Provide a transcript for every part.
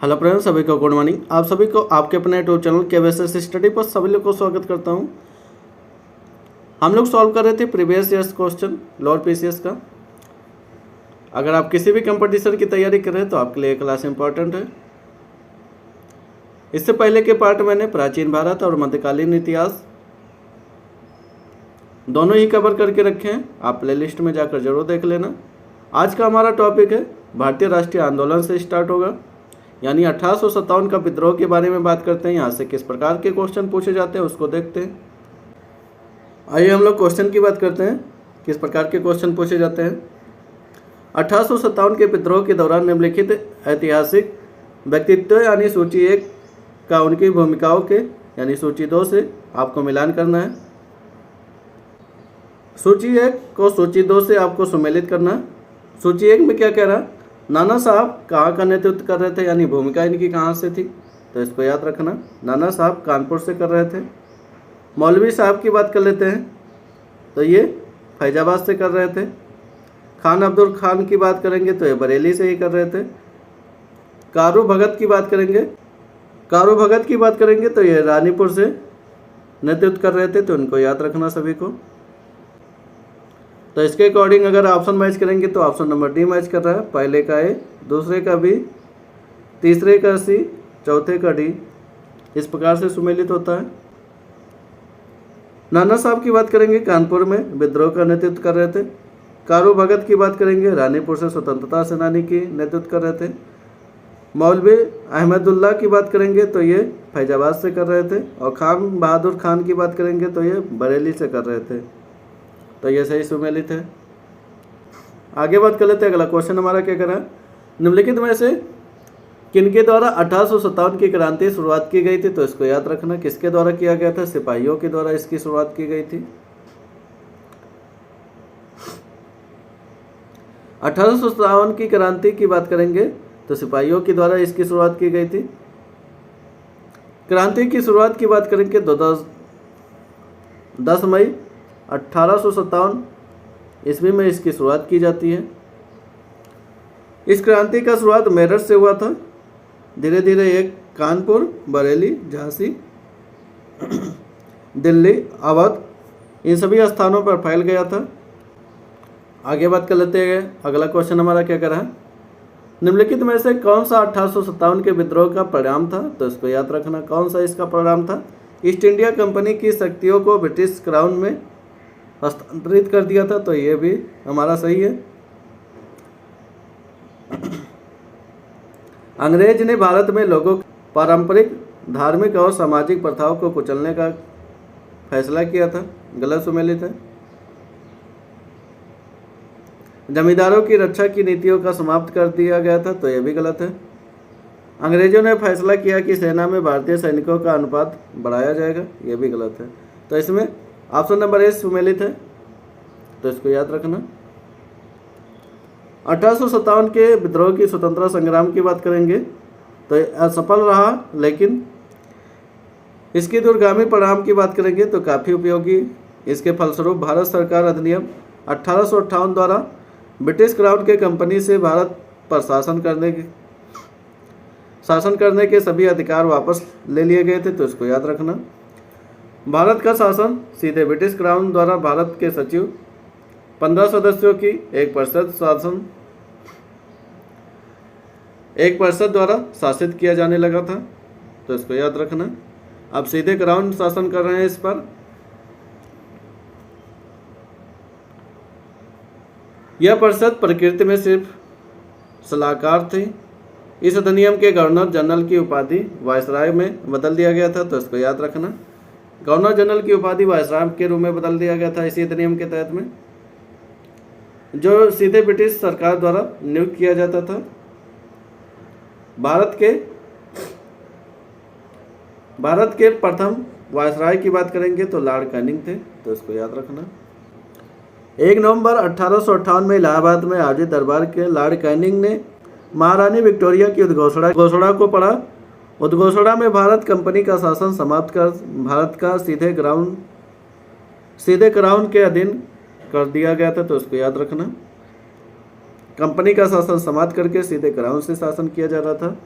Hello friends, सभी को good morning. आप सभी को आपके अपने यूट्यूब चैनल KVSS स्टडी पर सभी लोग को स्वागत करता हूं। हम लोग सॉल्व कर रहे थे previous years question lower PCS का। अगर आप किसी भी कंपटीशन की तैयारी कर रहे हैं तो आपके लिए क्लास इंपॉर्टेंट है। इससे पहले के पार्ट मैंने प्राचीन भारत और मध्यकालीन इतिहास दोनों ही कवर करके रखे हैं, आप प्लेलिस्ट में जाकर जरूर देख लेना। आज का हमारा टॉपिक है भारतीय राष्ट्रीय आंदोलन से स्टार्ट होगा, यानी 1857 का विद्रोह के बारे में बात करते हैं। यहाँ से किस प्रकार के क्वेश्चन पूछे जाते हैं उसको देखते हैं। आइए हम लोग क्वेश्चन की बात करते हैं, किस प्रकार के क्वेश्चन पूछे जाते हैं। 1857 के विद्रोह के दौरान निम्नलिखित ऐतिहासिक व्यक्तित्व यानी सूची 1 का उनकी भूमिकाओं के यानी सूची 2 से आपको मिलान करना है। सूची 1 को सूची 2 से आपको सुमेलित करना है। सूची 1 में क्या कह रहा है, नाना साहब कहाँ का नेतृत्व कर रहे थे, यानी भूमिका इनकी कहाँ से थी, तो इसको याद रखना। नाना साहब कानपुर से कर रहे थे। मौलवी साहब की बात कर लेते हैं, तो ये फैजाबाद से कर रहे थे। खान अब्दुल खान की बात करेंगे तो ये बरेली से ही कर रहे थे। कारू भगत की बात करेंगे तो ये रानीपुर से नेतृत्व कर रहे थे, तो इनको याद रखना सभी को। तो इसके अकॉर्डिंग अगर ऑप्शन मैच करेंगे तो ऑप्शन नंबर डी मैच कर रहा है। पहले का ए, दूसरे का बी, तीसरे का सी, चौथे का डी, इस प्रकार से सुमेलित होता है। नाना साहब की बात करेंगे, कानपुर में विद्रोह का नेतृत्व कर रहे थे। कारू भगत की बात करेंगे, रानीपुर से स्वतंत्रता सेनानी की नेतृत्व कर रहे थे। मौलवी अहमदुल्ला की बात करेंगे तो ये फैजाबाद से कर रहे थे। और खान बहादुर खान की बात करेंगे तो ये बरेली से कर रहे थे, तो ये सही सुमेलित है। आगे बात कर लेते हैं। अगला क्वेश्चन हमारा क्या कर रहा है, निम्नलिखित में से किनके द्वारा 1857 की क्रांति शुरुआत की गई थी, तो इसको याद रखना। किसके द्वारा किया गया था, सिपाहियों के द्वारा इसकी शुरुआत की गई थी। 1857 की क्रांति की बात करेंगे तो सिपाहियों के द्वारा इसकी शुरुआत की गई थी। क्रांति की शुरुआत की बात करेंगे तो 10 मई 1857 ईस्वी में इसकी शुरुआत की जाती है। इस क्रांति का शुरुआत मेरठ से हुआ था, धीरे धीरे एक कानपुर, बरेली, झांसी, दिल्ली, अवध, इन सभी स्थानों पर फैल गया था। आगे बात कर लेते हैं। अगला क्वेश्चन हमारा क्या कर रहा है, निम्नलिखित में से कौन सा 1857 के विद्रोह का परिणाम था, तो इसको याद रखना। कौन सा इसका परिणाम था, ईस्ट इंडिया कंपनी की शक्तियों को ब्रिटिश क्राउन में हस्तांतरित कर दिया था, तो ये भी हमारा सही है। अंग्रेज ने भारत में लोगों की पारंपरिक धार्मिक और सामाजिक प्रथाओं को कुचलने का फैसला किया था, गलत सुमेलित है। जमींदारों की रक्षा की नीतियों का समाप्त कर दिया गया था, तो यह भी गलत है। अंग्रेजों ने फैसला किया कि सेना में भारतीय सैनिकों का अनुपात बढ़ाया जाएगा, यह भी गलत है। तो इसमें ऑप्शन नंबर ए सुमेलित है, तो इसको याद रखना। 1857 के विद्रोह की स्वतंत्रता संग्राम की बात करेंगे तो असफल रहा, लेकिन इसकी दूरगामी परिणाम की बात करेंगे तो काफ़ी उपयोगी। इसके फलस्वरूप भारत सरकार अधिनियम 1858 द्वारा ब्रिटिश क्राउन के कंपनी से भारत पर शासन करने के सभी अधिकार वापस ले लिए गए थे, तो इसको याद रखना। भारत का शासन सीधे ब्रिटिश क्राउन द्वारा भारत के सचिव 15 सदस्यों की एक परिषद द्वारा शासित किया जाने लगा था, तो इसको याद रखना। अब सीधे क्राउन शासन कर रहे हैं इस पर। यह परिषद प्रकृति में सिर्फ सलाहकार थी। इस अधिनियम के गवर्नर जनरल की उपाधि वायसराय में बदल दिया गया था, तो इसको याद रखना। गवर्नर जनरल की उपाधि वायसराय के रूप में बदल दिया गया था इसी अधिनियम के तहत में, जो सीधे ब्रिटिश सरकार द्वारा नियुक्त किया जाता था। भारत के प्रथम वायसराय की बात करेंगे तो लॉर्ड कैनिंग थे, तो इसको याद रखना। 1 नवंबर 1858 में इलाहाबाद में आयोजित दरबार के लॉर्ड कैनिंग ने महारानी विक्टोरिया की उद्घोषणा को पढ़ा। उद्घोषणा में भारत कंपनी का शासन समाप्त कर भारत का सीधे क्राउन के अधीन कर दिया गया था, तो उसको याद रखना। कंपनी का शासन समाप्त करके सीधे क्राउन से शासन किया जा रहा था।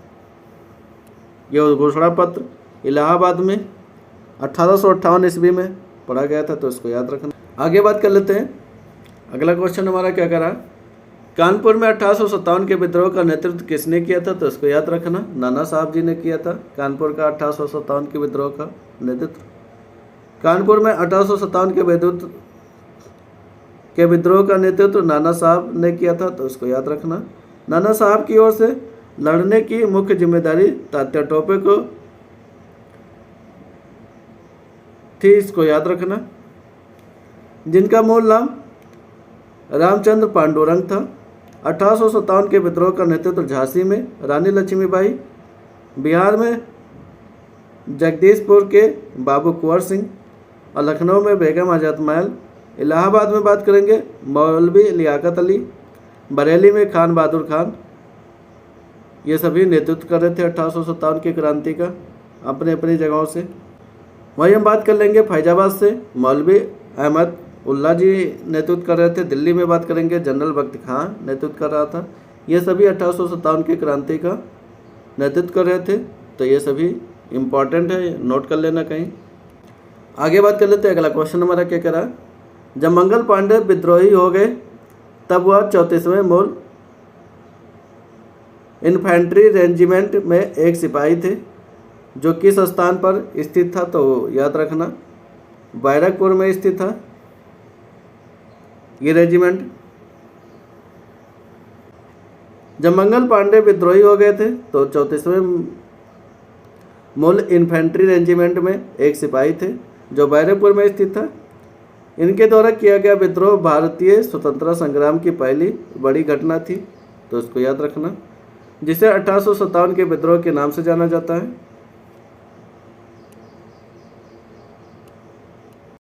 यह घोषणा पत्र इलाहाबाद में 1858 ईस्वी में पढ़ा गया था, तो इसको याद रखना। आगे बात कर लेते हैं। अगला क्वेश्चन हमारा क्या करा, कानपुर में 1857 के विद्रोह का नेतृत्व किसने किया था, तो इसको याद रखना, नाना साहब जी ने किया था कानपुर का 1857 के विद्रोह का नेतृत्व। कानपुर में 1857 के विद्रोह का नेतृत्व नाना साहब ने किया था, तो इसको याद रखना। नाना साहब की ओर से लड़ने की मुख्य जिम्मेदारी तात्या टोपे को थी, इसको याद रखना। जिनका मूल नाम रामचंद्र पांडुरंग था। 1857 के विद्रोह का नेतृत्व झांसी में रानी लक्ष्मीबाई, बिहार में जगदीशपुर के बाबू कुंवर सिंह और लखनऊ में बेगम आजाद महल। इलाहाबाद में बात करेंगे मौलवी लियाकत अली, बरेली में खान बहादुर खान। ये सभी नेतृत्व कर रहे थे 1857 की क्रांति का अपने अपनी जगहों से। वहीं हम बात कर लेंगे फैजाबाद से मौलवी अहमद उल्ला जी नेतृत्व कर रहे थे। दिल्ली में बात करेंगे जनरल बख्त खां नेतृत्व कर रहा था। ये सभी 1857 की क्रांति का नेतृत्व कर रहे थे, तो ये सभी इम्पॉर्टेंट है, नोट कर लेना कहीं। आगे बात कर लेते हैं। अगला क्वेश्चन हमारा क्या कह रहा है, जब मंगल पांडे विद्रोही हो गए तब वह 34वें मूल इन्फेंट्री रेजिमेंट में एक सिपाही थे, जो किस स्थान पर स्थित था, तो याद रखना बैरकपुर में स्थित था ये रेजिमेंट। जब मंगल पांडे विद्रोही हो गए थे तो 34वें मूल इन्फेंट्री रेजिमेंट में एक सिपाही थे, जो बैरकपुर में स्थित था। इनके द्वारा किया गया विद्रोह भारतीय स्वतंत्रता संग्राम की पहली बड़ी घटना थी, तो इसको याद रखना, जिसे 1857 के विद्रोह के नाम से जाना जाता है।